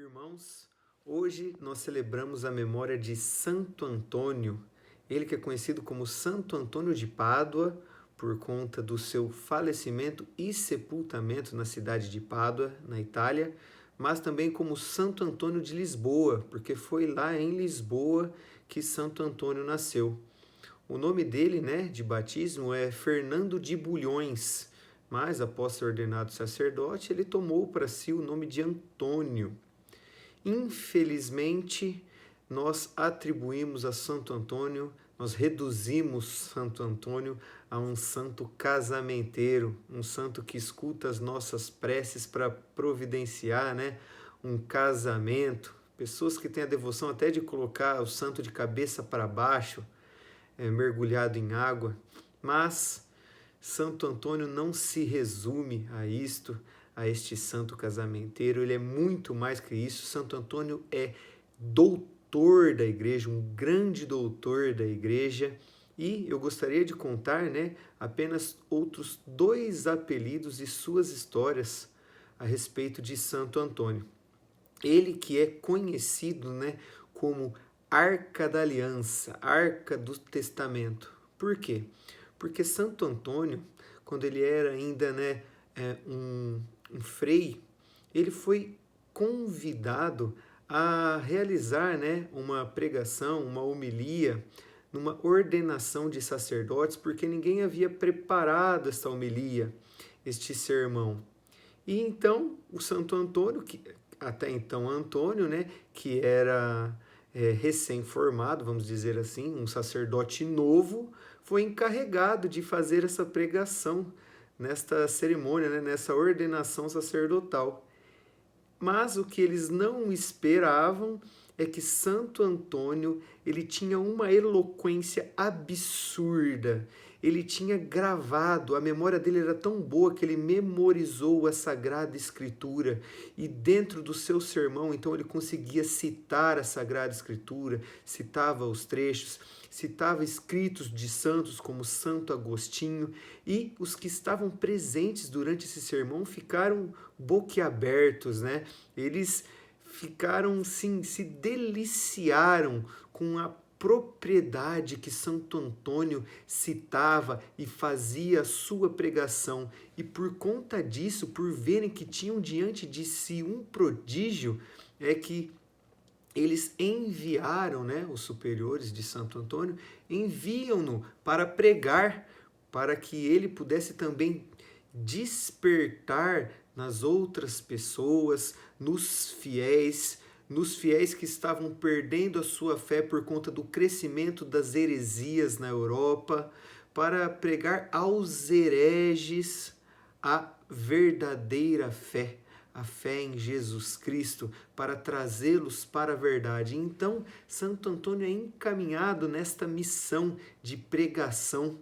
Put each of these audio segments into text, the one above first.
Irmãos, hoje nós celebramos a memória de Santo Antônio, ele que é conhecido como Santo Antônio de Pádua, por conta do seu falecimento e sepultamento na cidade de Pádua, na Itália, mas também como Santo Antônio de Lisboa, porque foi lá em Lisboa que Santo Antônio nasceu. O nome dele, de batismo é Fernando de Bulhões, mas após ser ordenado sacerdote, ele tomou para si o nome de Antônio. Infelizmente, nós atribuímos a Santo Antônio, nós reduzimos Santo Antônio a um santo casamenteiro, um santo que escuta as nossas preces para providenciar, um casamento. Pessoas que têm a devoção até de colocar o santo de cabeça para baixo, mergulhado em água, mas Santo Antônio não se resume a isto, a este santo casamenteiro, ele é muito mais que isso. Santo Antônio é doutor da igreja, um grande doutor da igreja, e eu gostaria de contar, apenas outros 2 apelidos e suas histórias a respeito de Santo Antônio. Ele que é conhecido, como Arca da Aliança, Arca do Testamento. Por quê? Porque Santo Antônio, quando ele era ainda um frei, ele foi convidado a realizar uma pregação, uma homilia, numa ordenação de sacerdotes, porque ninguém havia preparado esta homilia, este sermão. E então o Santo Antônio, que até então Antônio, que era recém-formado, vamos dizer assim, um sacerdote novo, foi encarregado de fazer essa pregação nesta cerimônia, nessa ordenação sacerdotal. Mas o que eles não esperavam é que Santo Antônio, ele tinha uma eloquência absurda. Ele tinha gravado, a memória dele era tão boa que ele memorizou a Sagrada Escritura, e dentro do seu sermão, então, ele conseguia citar a Sagrada Escritura, citava os trechos, citava escritos de santos como Santo Agostinho, e os que estavam presentes durante esse sermão ficaram boquiabertos, Eles ficaram, sim, se deliciaram com a propriedade que Santo Antônio citava e fazia a sua pregação. E por conta disso, por verem que tinham diante de si um prodígio, é que eles enviaram, os superiores de Santo Antônio, enviam-no para pregar, para que ele pudesse também despertar nas outras pessoas, nos fiéis que estavam perdendo a sua fé por conta do crescimento das heresias na Europa, para pregar aos hereges a verdadeira fé, a fé em Jesus Cristo, para trazê-los para a verdade. Então, Santo Antônio é encaminhado nesta missão de pregação,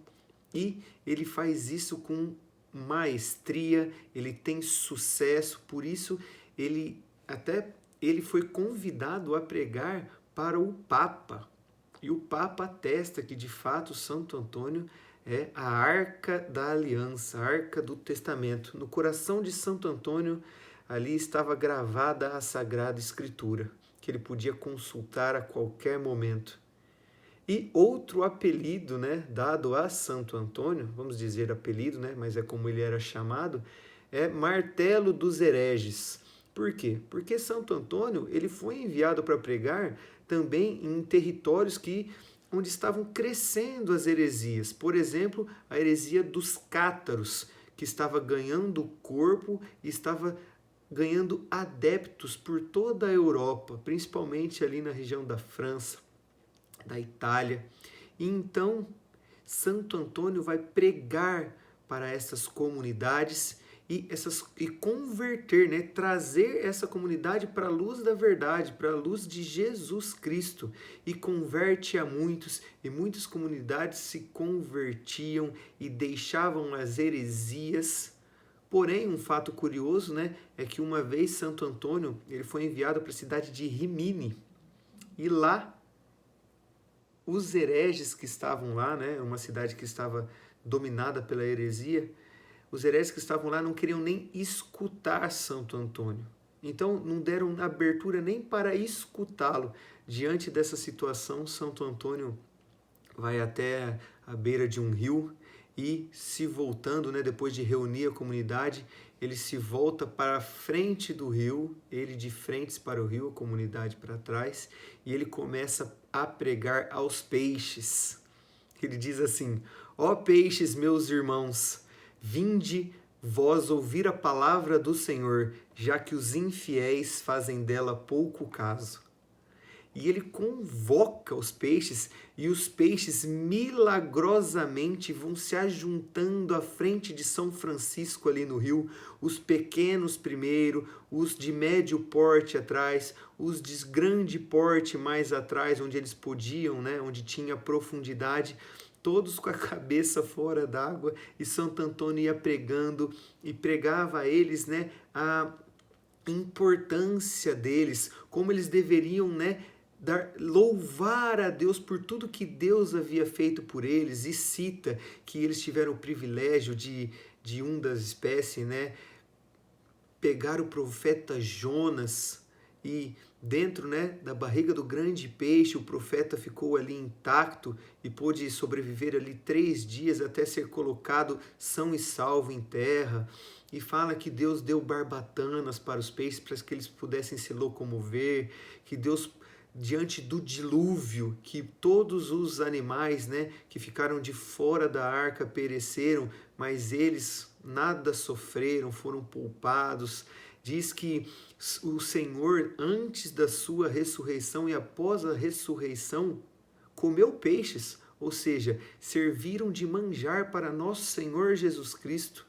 e ele faz isso com maestria, ele tem sucesso, por isso ele foi convidado a pregar para o Papa. E o Papa atesta que, de fato, Santo Antônio é a Arca da Aliança, a Arca do Testamento. No coração de Santo Antônio, ali estava gravada a Sagrada Escritura, que ele podia consultar a qualquer momento. E outro apelido, dado a Santo Antônio, vamos dizer apelido, mas é como ele era chamado, é Martelo dos Hereges. Por quê? Porque Santo Antônio, ele foi enviado para pregar também em territórios onde estavam crescendo as heresias. Por exemplo, a heresia dos cátaros, que estava ganhando corpo e estava ganhando adeptos por toda a Europa, principalmente ali na região da França, da Itália. E então, Santo Antônio vai pregar para essas comunidades e converter, trazer essa comunidade para a luz da verdade, para a luz de Jesus Cristo, e converte a muitos, e muitas comunidades se convertiam e deixavam as heresias. Porém, um fato curioso, é que uma vez Santo Antônio, ele foi enviado para a cidade de Rimini, e lá os hereges que estavam lá, uma cidade que estava dominada pela heresia, os hereges que estavam lá não queriam nem escutar Santo Antônio. Então não deram abertura nem para escutá-lo. Diante dessa situação, Santo Antônio vai até a beira de um rio e, se voltando, né, depois de reunir a comunidade, ele se volta para a frente do rio, ele de frente para o rio, a comunidade para trás, e ele começa a pregar aos peixes. Ele diz assim: ó peixes, meus irmãos, vinde vós ouvir a palavra do Senhor, já que os infiéis fazem dela pouco caso. E ele convoca os peixes, e os peixes milagrosamente vão se ajuntando à frente de São Francisco ali no rio, os pequenos primeiro, os de médio porte atrás, os de grande porte mais atrás, onde eles podiam, né, onde tinha profundidade, todos com a cabeça fora d'água, e Santo Antônio ia pregando e pregava a eles, né, a importância deles, como eles deveriam, né, louvar a Deus por tudo que Deus havia feito por eles, e cita que eles tiveram o privilégio de um das espécies, né, pegar o profeta Jonas, e dentro, né, da barriga do grande peixe o profeta ficou ali intacto e pôde sobreviver ali 3 dias até ser colocado são e salvo em terra. E fala que Deus deu barbatanas para os peixes para que eles pudessem se locomover, que Deus, diante do dilúvio, que todos os animais, né, que ficaram de fora da arca pereceram, mas eles nada sofreram, foram poupados. Diz que o Senhor, antes da sua ressurreição e após a ressurreição, comeu peixes, ou seja, serviram de manjar para nosso Senhor Jesus Cristo.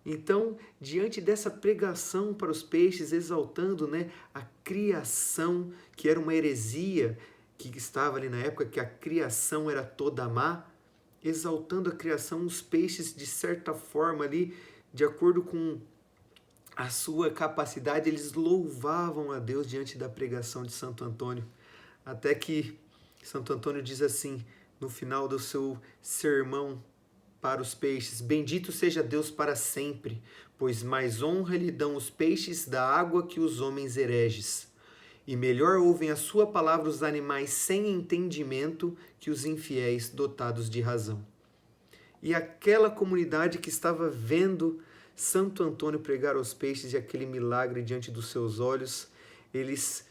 Então, diante dessa pregação para os peixes, exaltando, né, a criação, que era uma heresia que estava ali na época, que a criação era toda má, exaltando a criação, os peixes, de certa forma ali, de acordo com a sua capacidade, eles louvavam a Deus diante da pregação de Santo Antônio. Até que Santo Antônio diz assim, no final do seu sermão para os peixes: bendito seja Deus para sempre, pois mais honra lhe dão os peixes da água que os homens hereges. E melhor ouvem a sua palavra os animais sem entendimento que os infiéis dotados de razão. E aquela comunidade que estava vendo Santo Antônio pregar aos peixes e aquele milagre diante dos seus olhos, eles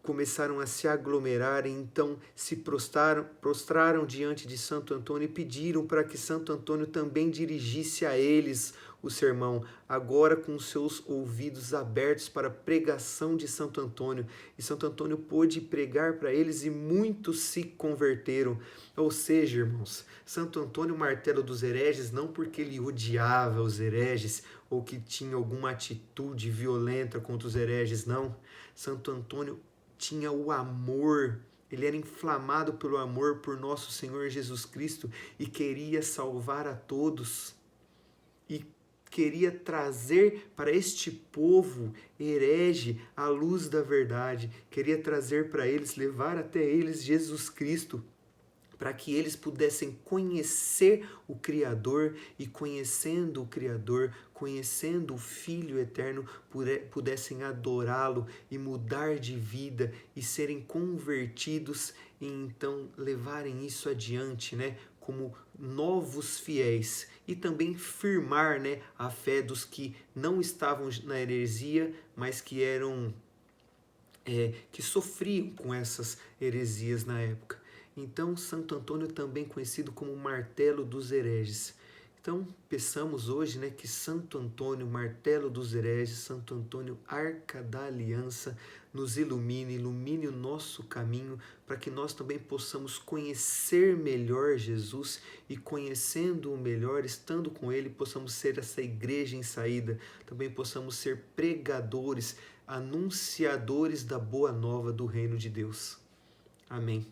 começaram a se aglomerar, e então se prostraram diante de Santo Antônio e pediram para que Santo Antônio também dirigisse a eles o sermão, agora com seus ouvidos abertos para a pregação de Santo Antônio. E Santo Antônio pôde pregar para eles e muitos se converteram. Ou seja, irmãos, Santo Antônio, martelo dos hereges, não porque ele odiava os hereges ou que tinha alguma atitude violenta contra os hereges, não. Santo Antônio tinha o amor, ele era inflamado pelo amor por nosso Senhor Jesus Cristo e queria salvar a todos. E queria trazer para este povo herege a luz da verdade, queria trazer para eles, levar até eles Jesus Cristo, para que eles pudessem conhecer o Criador e, conhecendo o Criador, conhecendo o Filho Eterno, pudessem adorá-lo e mudar de vida e serem convertidos e então levarem isso adiante, né, como novos fiéis, e também firmar, né, a fé dos que não estavam na heresia, mas que eram que sofriam com essas heresias na época. Então, Santo Antônio, também conhecido como martelo dos hereges. Então, peçamos hoje, né, que Santo Antônio, martelo dos hereges, Santo Antônio, arca da aliança, nos ilumine, ilumine o nosso caminho, para que nós também possamos conhecer melhor Jesus e, conhecendo-o melhor, estando com ele, possamos ser essa igreja em saída, também possamos ser pregadores, anunciadores da boa nova do reino de Deus. Amém.